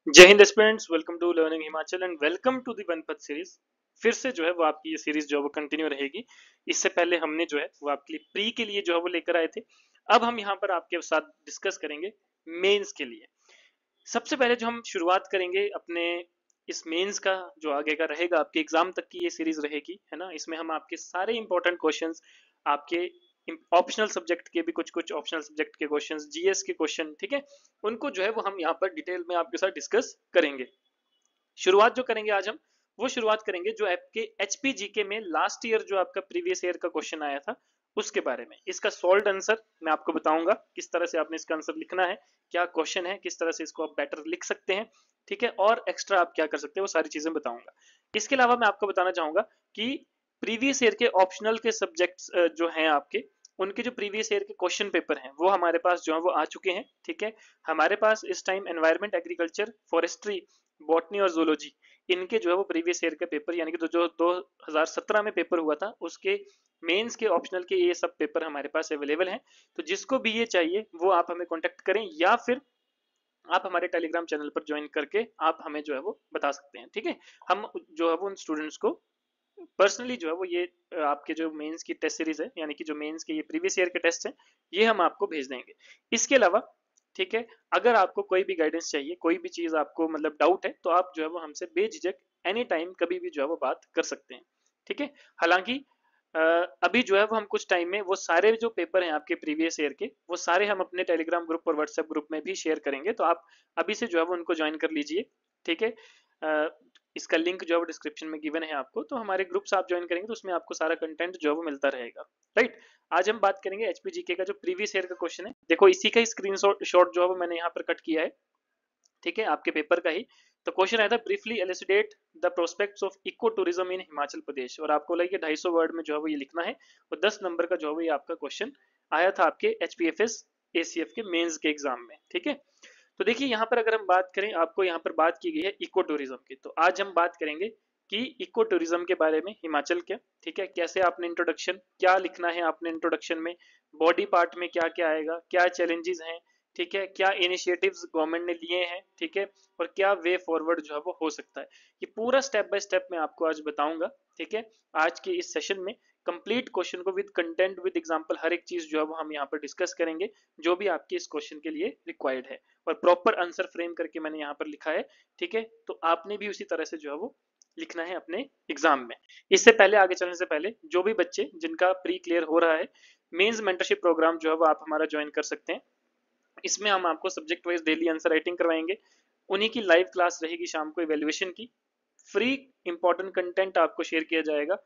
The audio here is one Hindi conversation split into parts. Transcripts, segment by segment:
जय Hind aspirants, welcome to learning Himachal and welcome to the वनपथ सीरीज। फिर से जो है वो आपकी ये सीरीज जो है वो कंटिन्यू रहेगी। इससे पहले हमने जो है वो आपके लिए प्री के लिए जो है वो लेकर आए थे। अब हम यहाँ पर आपके साथ डिस्कस करेंगे मेंस के लिए। सबसे पहले जो हम शुरुआत करेंगे अपने इस मेंस का, जो आगे का रहेगा आपके एग्जाम तक की ये सीरीज रहेगी, है ना। इसमें हम आपके सारे इंपॉर्टेंट क्वेश्चंस, आपके ऑप्शनल सब्जेक्ट के भी कुछ कुछ ऑप्शनल सब्जेक्ट के क्वेश्चंस, जीएस के क्वेश्चन, ठीक है, उनको जो है वो हम यहाँ पर डिटेल में आपके साथ डिस्कस करेंगे। शुरुआत जो करेंगे आज हम, वो शुरुआत करेंगे जो आपके एचपीजीके में लास्ट ईयर जो आपका प्रीवियस ईयर का क्वेश्चन आया था उसके बारे में। इसका सॉल्व आंसर मैं आपको बताऊंगा, किस तरह से आपने इसका आंसर लिखना है, क्या क्वेश्चन है, किस तरह से इसको आप बेटर लिख सकते हैं, ठीक है, और एक्स्ट्रा आप क्या कर सकते हैं वो सारी चीजें बताऊंगा। इसके अलावा मैं आपको बताना चाहूंगा कि प्रीवियस ईयर के ऑप्शनल के सब्जेक्ट्स जो हैं आपके, उनके जो प्रीवियस ईयर के क्वेश्चन पेपर हैं वो हमारे पास जो है वो आ चुके हैं, ठीक है। हमारे पास इस time environment, agriculture, forestry, botany और जूलॉजी, इनके जो है वो प्रीवियस ईयर के पेपर, यानी कि जो 2017 में पेपर हुआ था उसके मेंस के ऑप्शनल के ये सब पेपर हमारे पास अवेलेबल हैं। तो जिसको भी ये चाहिए वो आप हमें कांटेक्ट करें, या फिर आप हमारे टेलीग्राम चैनल पर ज्वाइन करके आप हमें जो है वो बता सकते हैं, ठीक है। हम जो है वो उन स्टूडेंट्स को पर्सनली जो है वो ये आपके जो मेंस की टेस्ट सीरीज है, यानी कि जो मेंस के ये प्रीवियस ईयर के टेस्ट हैं, ये हम आपको भेज देंगे। इसके अलावा, ठीक है, अगर आपको कोई भी गाइडेंस चाहिए, कोई भी चीज आपको मतलब डाउट है, तो आप जो है वो हमसे बेझिझक एनी टाइम कभी भी जो है वो बात कर सकते हैं, ठीक है। हालांकि अभी जो है वो हम कुछ टाइम में वो सारे जो पेपर हैं आपके प्रीवियस ईयर के, वो सारे हम अपने टेलीग्राम ग्रुप और व्हाट्सएप ग्रुप में भी शेयर करेंगे, तो आप अभी से जो है वो उनको ज्वाइन कर लीजिए, ठीक है। इसका लिंक जो है वो डिस्क्रिप्शन में गिवन है आपको, तो हमारे ग्रुप से आप ज्वाइन करेंगे तो उसमें आपको सारा कंटेंट जो है वो मिलता रहेगा, राइट। आज हम बात करेंगे एचपीजीके का जो प्रीवियस ईयर का क्वेश्चन है। देखो इसी का ही स्क्रीन शॉट जो है वो मैंने यहाँ पर कट किया है, ठीक है, आपके पेपर का ही। तो क्वेश्चन आया था, briefly elucidate the prospects of eco tourism in Himachal Pradesh, और आपको लगे 250 वर्ड में जो है वो ये लिखना है, और 10 नंबर का जो है वो ये आपका क्वेश्चन आया था आपके एचपीएफएस एसीएफ के मेंस के एग्जाम में, ठीक है। तो देखिए यहाँ पर अगर हम बात करें, आपको यहाँ पर बात की गई है इको टूरिज्म की, तो आज हम बात करेंगे कि इको टूरिज्म के बारे में हिमाचल के, ठीक है, कैसे आपने इंट्रोडक्शन, क्या लिखना है आपने इंट्रोडक्शन में, बॉडी पार्ट में क्या क्या आएगा, क्या चैलेंजेस हैं, ठीक है, क्या इनिशिएटिव्स गवर्नमेंट ने लिए हैं, ठीक है, और क्या वे फॉरवर्ड जो है वो हो सकता है, ये पूरा स्टेप बाय स्टेप मैं आपको आज बताऊंगा, ठीक है। आज के इस सेशन में कंप्लीट क्वेश्चन को विद कंटेंट, विद एग्जांपल, हर एक चीज जो है वो हम यहाँ पर डिस्कस करेंगे, जो भी आपके इस क्वेश्चन के लिए रिक्वायर्ड है, और प्रॉपर आंसर फ्रेम करके मैंने यहाँ पर लिखा है, ठीक है। तो आपने भी उसी तरह से जो है वो लिखना है अपने एग्जाम में। इससे पहले, आगे चलने से पहले, जो भी बच्चे जिनका प्री क्लियर हो रहा है, मेंस मेंटरशिप प्रोग्राम जो है वो आप हमारा ज्वाइन कर सकते हैं। इसमें हम आपको subject wise daily answer writing करवाएंगे, उन्हीं की लाइव क्लास रहेगी शाम को इवेल्युएशन की, फ्री इंपॉर्टेंट कंटेंट आपको शेयर किया जाएगा,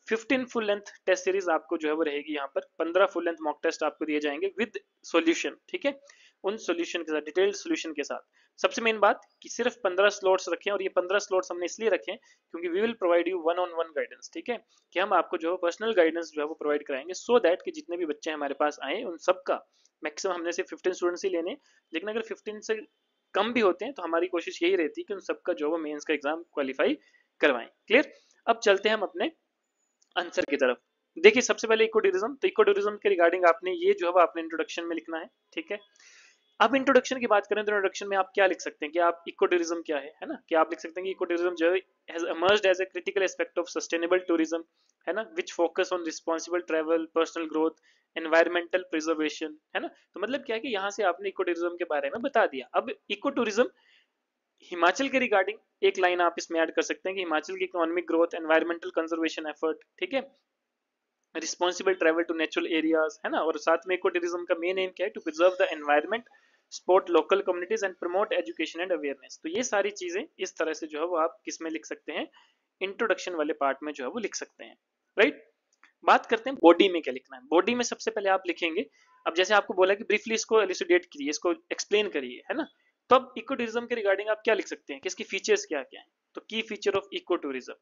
15 फुल लेंथ टेस्ट सीरीज आपको जो है वो रहेगी, यहाँ पर 15 फुल लेंथ मॉक टेस्ट आपको दिए जाएंगे विद सॉल्यूशन, ठीक है, उन सॉल्यूशन के साथ, डिटेल्ड सॉल्यूशन के साथ। सबसे मेन बात कि सिर्फ 15 स्लॉट्स रखें, और ये 15 स्लॉट्स हमने इसलिए रखे क्योंकि we will provide you one on one guidance, ठीक है, कि हम आपको जो है पर्सनल गाइडेंस जो है वो प्रोवाइड कराएंगे, सो दैट कि जितने भी बच्चे हमारे पास आए उन सबका मैक्सिमम, हमने सिर्फ 15 स्टूडेंट्स ही लेने, लेकिन अगर 15 से कम भी होते हैं तो हमारी कोशिश यही रहती है कि उन सबका जो है मेंस का एग्जाम क्वालिफाई करवाएं। क्लियर। अब चलते हैं हम अपने आंसर की तरफ। देखिए सबसे पहले इको टूरिज्म, तो इको टूरिज्म के रिगार्डिंग आपने ये जो है आपने इंट्रोडक्शन में लिखना है, ठीक है। अब इंट्रोडक्शन की बात करें तो इंट्रोडक्शन में आप क्या लिख सकते हैं कि आप इको टूरिज्म क्या है ना, कि आप लिख सकते हैं कि इको टूरिज्म जो है has emerged as a critical aspect of sustainable tourism, है ना, which focus on responsible travel, personal growth, environmental preservation, है ना। तो मतलब क्या है कि यहाँ से आपने इको टूरिज्म के बारे में बता दिया। अब इको टूरिज्म हिमाचल के रिगार्डिंग एक लाइन आप इसमें ऐड कर सकते हैं कि हिमाचल की economic growth, environmental conservation effort, ठीक है, responsible travel to natural areas, है ना, और साथ में इको टूरिज्म का मेन एम क्या है, to preserve the environment, support local communities and promote education and awareness. तो ये सारी चीजें इस तरह से जो है वो आप किस में लिख सकते हैं, इंट्रोडक्शन वाले पार्ट में जो है वो लिख सकते हैं, राइट। बात करते हैं बॉडी में क्या लिखना है। बॉडी में सबसे पहले आप लिखेंगे, अब जैसे आपको बोला कि ब्रीफली इसको एलिसिडेट कीजिए, इसको एक्सप्लेन करिए, है ना। तो अब इको टूरिज्म के रिगार्डिंग आप क्या लिख सकते हैं कि इसकी फीचर्स क्या क्या है। तो की फीचर ऑफ इको टूरिज्म,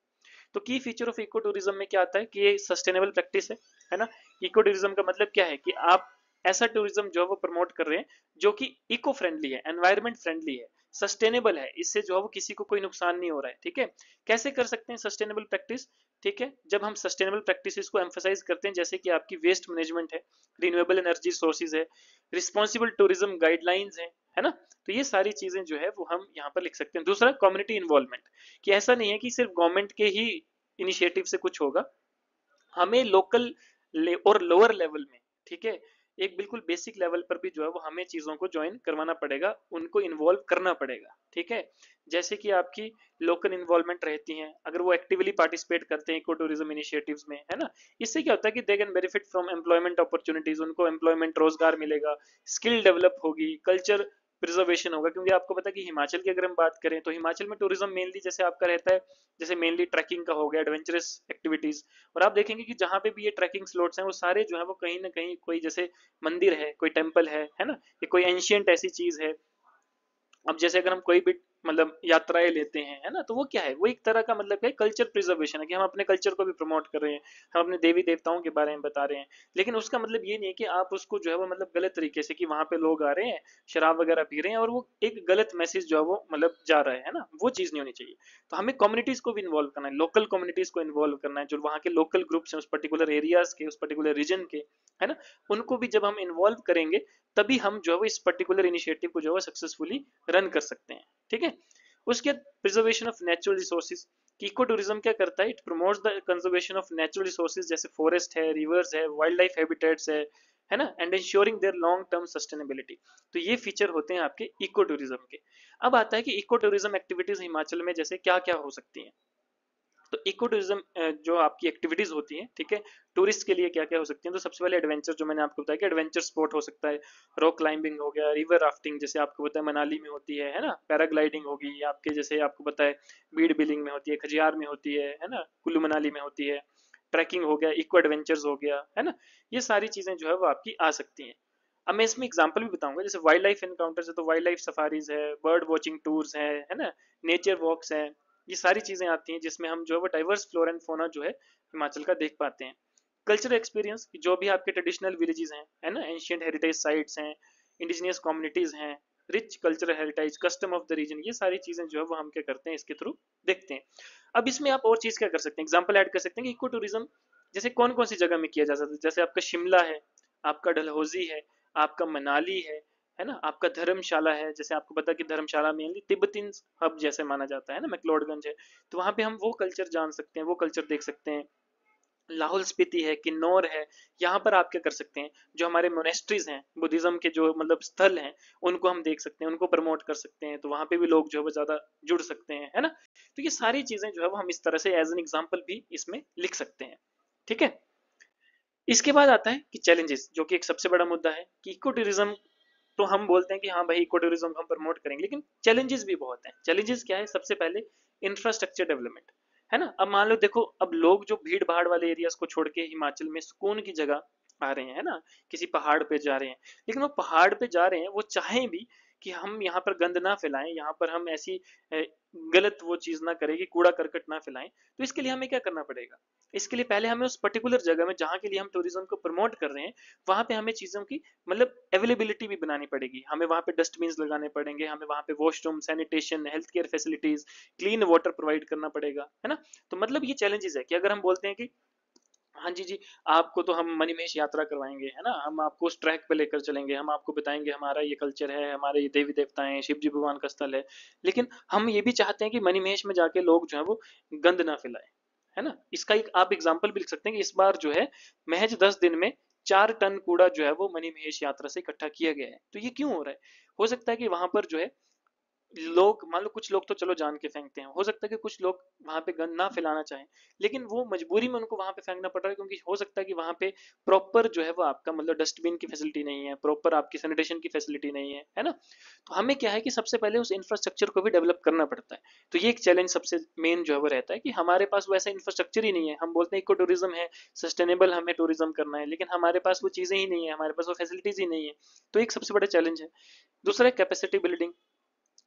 तो की फीचर ऑफ इको टूरिज्म में क्या आता है कि ये सस्टेनेबल प्रैक्टिस है ना। इको टूरिज्म का मतलब क्या है कि आप ऐसा टूरिज्म जो है वो प्रमोट कर रहे हैं जो कि इको फ्रेंडली है, एनवायरमेंट फ्रेंडली है, सस्टेनेबल है, इससे जो है वो किसी को कोई नुकसान नहीं हो रहा है। ठीक है, कैसे कर सकते हैं सस्टेनेबल प्रैक्टिस? ठीक है, जब हम सस्टेनेबल प्रैक्टिसेस को एम्फोसाइज करते हैं, जैसे कि आपकी वेस्ट मैनेजमेंट है, रिन्यूएबल एनर्जी सोर्सेज है, रिस्पॉन्सिबल टूरिज्म गाइडलाइंस है ना, तो ये सारी चीजें जो है वो हम यहाँ पर लिख सकते हैं। दूसरा कम्युनिटी इन्वॉल्वमेंट, कि ऐसा नहीं है कि सिर्फ गवर्नमेंट के ही इनिशिएटिव से कुछ होगा, हमें लोकल और लोअर लेवल में, ठीक है, एक बिल्कुल बेसिक लेवल पर भी जो है वो हमें चीजों को ज्वाइन करवाना पड़ेगा, उनको इन्वॉल्व करना पड़ेगा। ठीक है, जैसे कि आपकी लोकल इन्वॉल्वमेंट रहती है, अगर वो एक्टिवली पार्टिसिपेट करते हैं इको टूरिज्म इनिशिएटिव्स में, है ना, इससे क्या होता है कि they can benefit from employment opportunities, उनको एम्प्लॉयमेंट रोजगार मिलेगा, स्किल डेवलप होगी, कल्चर प्रिजर्वेशन होगा। क्योंकि आपको पता है कि हिमाचल की अगर हम बात करें तो हिमाचल में टूरिज्म मेनली जैसे आपका रहता है, जैसे मेनली ट्रैकिंग का हो गया, एडवेंचरस एक्टिविटीज, और आप देखेंगे कि जहां पे भी ये ट्रैकिंग स्लॉट्स हैं वो सारे जो है वो कहीं ना कहीं कोई जैसे मंदिर है, कोई टेम्पल है ना, ये कोई एंशियंट ऐसी चीज है। अब जैसे अगर हम कोई भी मतलब यात्राएं लेते हैं, है ना, तो वो क्या है, वो एक तरह का मतलब क्या है, कल्चर प्रिजर्वेशन है, कि हम अपने कल्चर को भी प्रमोट कर रहे हैं, हम अपने देवी देवताओं के बारे में बता रहे हैं। लेकिन उसका मतलब ये नहीं है कि आप उसको जो है वो मतलब गलत तरीके से, कि वहां पे लोग आ रहे हैं, शराब वगैरह पी रहे हैं और वो एक गलत मैसेज जो है वो मतलब जा रहा है ना, वो चीज नहीं होनी चाहिए। तो हमें कम्युनिटीज को भी इन्वॉल्व करना है, लोकल कम्युनिटीज को इन्वॉल्व करना है, जो वहाँ के लोकल ग्रुप्स हैं उस पर्टिकुलर एरियाज के, उस पर्टिकुलर रीजन के, है ना, उनको भी जब हम इन्वॉल्व करेंगे तभी हम जो है वो इस पर्टिकुलर इनिशिएटिव को जो है सक्सेसफुली रन कर सकते हैं। ठीक है, उसके बाद preservation of natural resources, eco tourism क्या करता है, it promotes the conservation of natural resources, जैसे फॉरेस्ट है, रिवर्स है, वाइल्ड लाइफ हैबिटेट्स है ना, and ensuring their long term sustainability. तो ये फीचर होते हैं आपके इको टूरिज्म के। अब आता है कि इको टूरिज्म एक्टिविटीज हिमाचल में जैसे क्या क्या हो सकती हैं। तो इको टूरिज्म जो आपकी एक्टिविटीज होती हैं, ठीक है, टूरिस्ट के लिए क्या क्या हो सकती हैं, तो सबसे पहले एडवेंचर, जो मैंने आपको बताया कि एडवेंचर स्पोर्ट हो सकता है, रॉक क्लाइंबिंग हो गया, रिवर राफ्टिंग जैसे आपको पता है मनाली में होती है ना, पैराग्लाइडिंग होगी आपके, जैसे आपको पता है बीड़ बिलिंग में होती है, खजियार में होती है ना, कुल्लू मनाली में होती है, ट्रैकिंग हो गया, इको एडवेंचर्स हो गया, है ना, ये सारी चीजें जो है वो आपकी आ सकती हैं। अब मैं इसमें एग्जांपल भी बताऊंगा, जैसे वाइल्ड लाइफ एनकाउंटर्स है, तो वाइल्ड लाइफ सफारीज है, बर्ड वॉचिंग टूर्स है ना, नेचर वॉक्स है, ये सारी चीजें आती हैं जिसमें हम जो है वो डाइवर्स फ्लोरा एंड फोना जो है हिमाचल का देख पाते हैं। कल्चरल एक्सपीरियंस, जो भी आपके ट्रेडिशनल विलेजेस हैं, है ना, एंशियंट हेरिटेज साइट्स हैं, इंडिजिनियस कम्युनिटीज हैं, rich cultural heritage, custom of the region, ये सारी चीजें जो है वो हम क्या करते हैं इसके थ्रू देखते हैं। अब इसमें आप और चीज क्या कर सकते हैं, एग्जाम्पल ऐड कर सकते हैं कि इको टूरिज्म जैसे कौन कौन सी जगह में किया जा सकता है, जैसे आपका शिमला है, आपका डलहौजी है, आपका मनाली है ना, आपका धर्मशाला है, जैसे आपको पता है कि धर्मशाला मेनली तिब्बतीन हब जैसे माना जाता है ना, मैक्लोडगंज है, तो वहां पे हम वो कल्चर जान सकते हैं, वो कल्चर देख सकते हैं। लाहौल स्पीति है, किन्नौर है, यहाँ पर आप क्या कर सकते हैं, जो हमारे मोनेस्ट्रीज हैं, बुद्धिज्म के जो मतलब स्थल हैं, उनको हम देख सकते हैं, उनको प्रमोट कर सकते हैं, तो वहां पे भी लोग जो है वो ज्यादा जुड़ सकते हैं, है ना। तो ये सारी चीजें जो है वो हम इस तरह से एज एन एग्जाम्पल भी इसमें लिख सकते हैं। ठीक है, इसके बाद आता है कि चैलेंजेस, जो कि एक सबसे बड़ा मुद्दा है, कि इको टूरिज्म तो हम बोलते हैं कि हाँ भाई इको टूरिज्म हम प्रमोट करेंगे, लेकिन चैलेंजेस भी बहुत हैं। चैलेंजेस क्या है, सबसे पहले इंफ्रास्ट्रक्चर डेवलपमेंट, है ना। अब मान लो देखो, अब लोग जो भीड़ भाड़ वाले एरियाज को छोड़ के हिमाचल में सुकून की जगह आ रहे हैं, है ना, किसी पहाड़ पे जा रहे हैं, लेकिन वो पहाड़ पे जा रहे हैं, वो चाहें भी कि हम यहाँ पर गंद ना फैलाएं, यहाँ पर हम ऐसी गलत वो चीज ना करें कि कूड़ा करकट ना फैलाएं, तो इसके लिए हमें क्या करना पड़ेगा, इसके लिए पहले हमें उस पर्टिकुलर जगह में जहाँ के लिए हम टूरिज्म को प्रमोट कर रहे हैं, वहां पे हमें चीजों की मतलब अवेलेबिलिटी भी बनानी पड़ेगी, हमें वहां पे डस्टबिन लगाने पड़ेंगे, हमें वहां पे washroom, sanitation, health care facilities, clean water provide करना पड़ेगा, है ना। तो मतलब ये चैलेंजेस है कि अगर हम बोलते हैं कि हाँ जी जी, आपको तो हम मणिमहेश यात्रा करवाएंगे, है ना, हम आपको उस ट्रैक पे लेकर चलेंगे, हम आपको बताएंगे हमारा ये कल्चर है, हमारे ये देवी देवता हैं, शिव जी भगवान का स्थल है, लेकिन हम ये भी चाहते हैं कि मणिमहेश में जाके लोग जो है वो गंद ना फैलाएं, है ना। इसका एक आप एग्जाम्पल भी लिख सकते हैं कि इस बार जो है महज 10 दिन में 4 टन कूड़ा जो है वो मणिमहेश यात्रा से इकट्ठा किया गया है। तो ये क्यों हो रहा है, हो सकता है कि वहां पर जो है लोग, मान लो कुछ लोग तो चलो जान के फेंकते हैं, हो सकता है कि कुछ लोग वहां पे गंद ना फैलाना चाहें, लेकिन वो मजबूरी में उनको वहां पे फेंकना पड़ रहा है, क्योंकि हो सकता है कि वहां पे प्रॉपर जो है वो आपका मतलब डस्टबिन की फैसिलिटी नहीं है, प्रॉपर आपकी सैनिटेशन की फैसिलिटी नहीं है ना। तो हमें क्या है कि सबसे पहले उस इंफ्रास्ट्रक्चर को भी डेवलप करना पड़ता है। तो ये एक चैलेंज सबसे मेन जो है वो रहता है कि हमारे पास वैसा इंफ्रास्ट्रक्चर ही नहीं है। हम बोलते हैं इको टूरिज्म है, सस्टेनेबल हमें टूरिज्म करना है, लेकिन हमारे पास वो चीजें ही नहीं है, हमारे पास वो फैसिलिटीज ही नहीं है। तो एक सबसे बड़ा चैलेंज है। दूसरा है कैपेसिटी बिल्डिंग,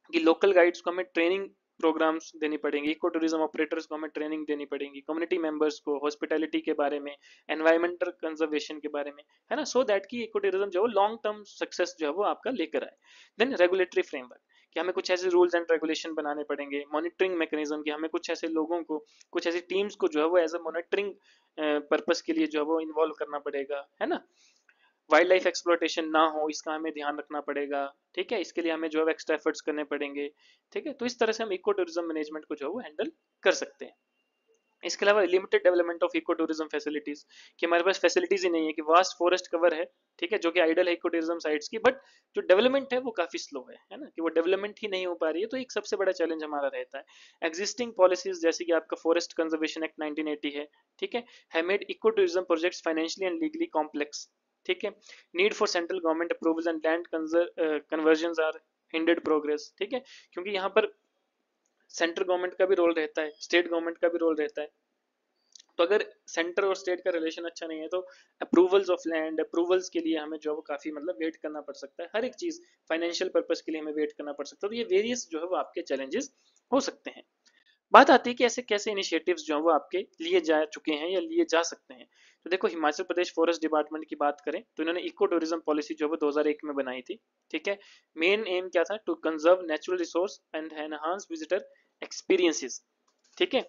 कि लोकल गाइड्स को हमें ट्रेनिंग प्रोग्राम्स देनी पड़ेंगी, इको टूरिज्म ऑपरेटर्स को हमें ट्रेनिंग देनी पड़ेगी, कम्युनिटी मेंबर्स को हॉस्पिटैलिटी के बारे में, एनवायरमेंटल कंजर्वेशन के बारे में, है ना, सो दैट कि इको टूरिज्म जो है लॉन्ग टर्म सक्सेस जो है वो आपका लेकर आए। देन रेगुलेटरी फ्रेमवर्क, कि हमें कुछ ऐसे रूल्स एंड रेगुलेशन बनाने पड़ेंगे, मॉनिटरिंग मैकेनिज्म की हमें कुछ ऐसे लोगों को, कुछ ऐसी टीम्स को जो है वो एज अ मॉनिटरिंग पर्पस के लिए जो है वो इन्वॉल्व करना पड़ेगा, है ना। वाइल्ड लाइफ एक्सप्लॉयटेशन ना हो इसका हमें ध्यान रखना पड़ेगा, ठीक है, इसके लिए हमें जो है एक्स्ट्रा एफर्ट्स करने पड़ेंगे, ठीक है। तो इस तरह से हम इको टूरिज्म मैनेजमेंट को जो है वो हैंडल कर सकते हैं। इसके अलावा limited development of eco tourism facilities, कि हमारे पास फैसिलिटीज ही नहीं है, कि वास्ट फॉरेस्ट कवर है, ठीक है, जो कि आइडल है इको टूरिज्म साइट्स की, बट जो डेवलपमेंट है वो काफी स्लो है ना, कि वो डेवलपमेंट ही नहीं हो पा रही है। तो एक सबसे बड़ा चैलेंज हमारा रहता है। एग्जिस्टिंग पॉलिसीज जैसे कि आपका फॉरेस्ट कंजर्वेशन एक्ट 1980 है, ठीक है made eco tourism projects financially and legally complex, ठीक है। Need for central government approvals and land conversion are hindered progress, ठीक है, क्योंकि यहाँ पर सेंट्रल गवर्नमेंट का भी रोल रहता है, स्टेट गवर्नमेंट का भी रोल रहता है। तो अगर सेंटर और स्टेट का रिलेशन अच्छा नहीं है तो अप्रूवल्स ऑफ लैंड, अप्रूवल्स के लिए हमें जो है वो काफी मतलब वेट करना पड़ सकता है, हर एक चीज फाइनेंशियल पर्पस के लिए हमें वेट करना पड़ सकता है। तो ये वेरियस जो है वो आपके चैलेंजेस हो सकते हैं। बात आती है कि ऐसे कैसे इनिशिएटिव्स जो है वो आपके लिए जा चुके हैं या लिए जा सकते हैं। तो देखो, हिमाचल प्रदेश फॉरेस्ट डिपार्टमेंट की बात करें तो इन्होंने इको टूरिज्म पॉलिसी जो है वो 2001 में बनाई थी, ठीक है। मेन एम क्या था, to conserve natural resource and enhance visitor experiences, ठीक है।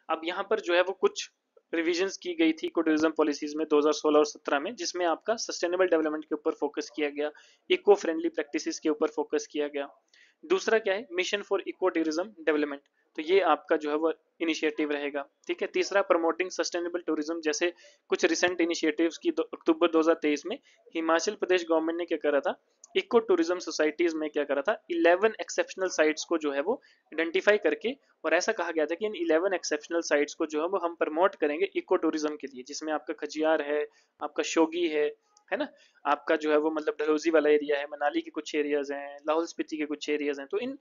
अब यहाँ पर जो है वो कुछ रिविजन्स की गई थी इको टूरिज्म पॉलिसीज में 2016 और 17 में, जिसमें आपका सस्टेनेबल डेवलपमेंट के ऊपर फोकस किया गया, इको फ्रेंडली प्रैक्टिसेस के ऊपर फोकस किया गया। दूसरा क्या है, mission for eco tourism development, तो ये आपका जो है वो इनिशिएटिव रहेगा, ठीक है। तीसरा, प्रमोटिंग सस्टेनेबल टूरिज्म, जैसे कुछ रिसेंट इनिशिएटिव्स की अक्टूबर 2023 में हिमाचल प्रदेश गवर्नमेंट ने क्या करा था, इको टूरिज्म सोसाइटीज में क्या करा था, 11 एक्सेप्शनल साइट्स को जो है वो आइडेंटिफाई करके, और ऐसा कहा गया था कि इन 11 एक्सेप्शनल साइट्स को जो है वो हम प्रमोट करेंगे इको टूरिज्म के लिए, जिसमें आपका खजियार है, आपका शोगी है ना, आपका जो है वो मतलब डलहौजी वाला एरिया है, मनाली के कुछ एरियाज हैं, लाहौल स्पीति के कुछ एरियाज हैं। तो इन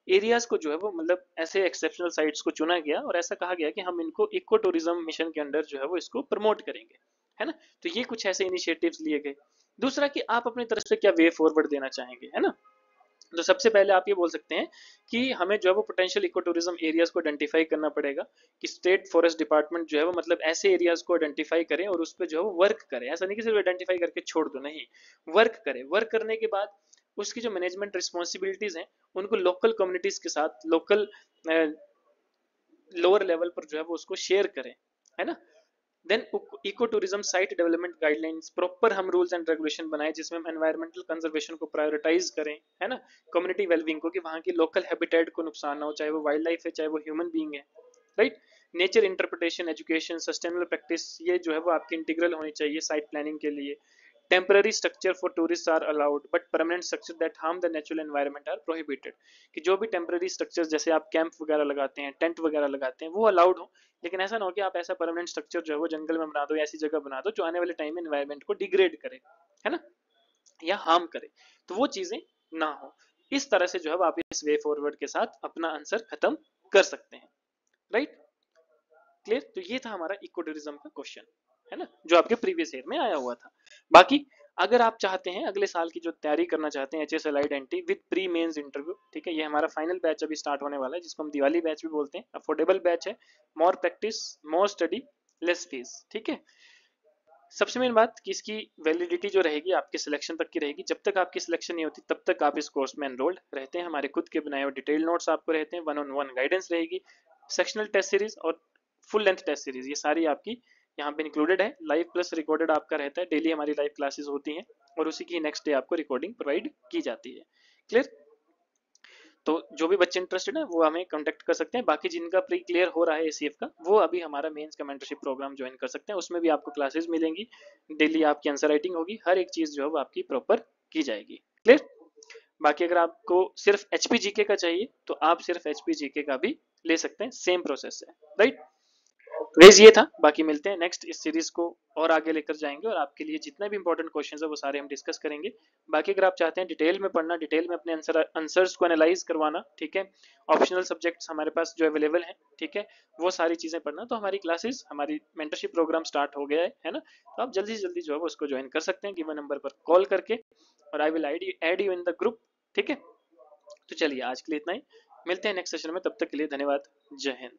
एरियाज को जो है वो मतलब ऐसे एक्सेप्शनल साइट्स को चुना गया और ऐसा कहा गया कि हम इनको इको टूरिज्म मिशन के अंडर जो है वो इसको प्रमोट करेंगे, है ना। तो ये कुछ ऐसे इनिशिएटिव्स लिए गए। दूसरा कि आप अपनी तरफ से क्या वे फॉरवर्ड देना चाहेंगे, है ना। तो सबसे पहले आप ये बोल सकते हैं कि हमें जो है वो पोटेंशियल इको टूरिज्म एरियाज को आइडेंटिफाई करना पड़ेगा, कि स्टेट फॉरेस्ट डिपार्टमेंट जो है वो मतलब ऐसे एरियाज को आइडेंटिफाई करें और उस पर जो है वो वर्क करें। ऐसा नहीं कि सिर्फ आइडेंटिफाई करके छोड़ दो, नहीं, वर्क करें। वर्क करने के बाद उसकी जो मैनेजमेंट रिस्पॉन्सिबिलिटीज हैं उनको लोकल कम्युनिटीज के साथ, लोकल लोअर लेवल पर जो है वो उसको शेयर करें, है ना। Then eco tourism site development guidelines, proper हम रूल्स एंड रेगुलेशन बनाए जिसमें हम एनवायरमेंटल कंजर्वेशन को प्रायोरिटाइज करें, है ना, कम्युनिटी वेलबींग को, कि वहाँ की लोकल हैबिटेट को नुकसान ना हो, चाहे वो वाइल्ड लाइफ है चाहे वो ह्यूमन बींग है, right. Nature interpretation, education, sustainable practice, ये जो है वो आपकी इंटीग्रल होनी चाहिए साइट प्लानिंग के लिए। Temporary structure for tourist are allowed but permanent structure that harm the natural environment are prohibited, कि जो भी टेम्पररी स्ट्रक्चर जैसे आप कैंप वगैरह लगाते हैं, टेंट वगैरह लगाते हैं, वो अलाउड हो, लेकिन ऐसा ना हो कि आप ऐसा परमानेंट स्ट्रक्चर जो है वो जंगल में बना दो या ऐसी जगह बना दो जो आने वाले टाइम में एनवायरनमेंट को डिग्रेड करे, है ना, या हार्म करे। तो वो चीजें ना हो। इस तरह से जो है आप इस वे फॉरवर्ड के साथ अपना आंसर खत्म कर सकते हैं, राइट। क्लियर। तो ये था हमारा इको टूरिज्म का क्वेश्चन, है ना, जो आपके प्रीवियस ईयर में आया हुआ था। बाकी अगर आप चाहते हैं अगले साल की जो तैयारी करना चाहते हैं HSL identity with pre mains interview, ठीक है, ये हमारा फाइनल बैच अभी स्टार्ट होने वाला है, जिसको हम दिवाली बैच भी बोलते हैं। अफोर्डेबल बैच है, more practice more study less fees, ठीक है। सबसे मेन बात कि इसकी वैलिडिटी जो रहेगी आपके सिलेक्शन तक की रहेगी। जब तक आपकी सिलेक्शन नहीं होती तब तक आप इस कोर्स में एनरोल्ड रहते हैं। हमारे खुद के बनाए हुए डिटेल नोट्स आपको रहते हैं, 1-on-1 गाइडेंस रहेगी, सेक्शनल टेस्ट सीरीज और फुल लेंथ टेस्ट सीरीज, ये सारी आपकी यहाँ पे इंक्लूडेड है। लाइव प्लस रिकॉर्डेड आपका रहता है, डेली हमारी लाइव क्लासेस होती हैं और उसी की नेक्स्ट डे आपको रिकॉर्डिंग प्रोवाइड की जाती है। क्लियर। तो जो भी बच्चे इंटरेस्टेड है वो हमें कांटेक्ट कर सकते हैं। बाकी जिनका प्री क्लियर हो रहा है ACF का, वो अभी हमारा मेंस का मेंटरशिप प्रोग्राम ज्वाइन कर सकते हैं। उसमें भी आपको क्लासेस मिलेंगी, डेली आपकी आंसर राइटिंग होगी, हर एक चीज जो है वो आपकी प्रॉपर की जाएगी। क्लियर। बाकी अगर आपको सिर्फ HPGK का चाहिए तो आप सिर्फ HPGK का भी ले सकते हैं, सेम प्रोसेस है, राइट। रेज ये था। बाकी मिलते हैं नेक्स्ट, इस सीरीज को और आगे लेकर जाएंगे और आपके लिए जितने भी इंपॉर्टेंट क्वेश्चंस है वो सारे हम डिस्कस करेंगे। बाकी अगर आप चाहते हैं डिटेल में पढ़ना, डिटेल में अपने आंसर्स को एनालाइज करवाना, ठीक है, ऑप्शनल सब्जेक्ट्स हमारे पास जो अवेलेबल हैं, ठीक है, वो सारी चीजें पढ़ना, तो हमारी क्लासेस, हमारी मेंटरशिप प्रोग्राम स्टार्ट हो गया है ना। तो आप जल्दी से जल्दी जो है उसको ज्वाइन कर सकते हैं गिवन नंबर पर कॉल करके, और I will add you in the group, ठीक है। तो चलिए आज के लिए इतना ही, मिलते हैं नेक्स्ट सेशन में, तब तक के लिए धन्यवाद, जय हिंद।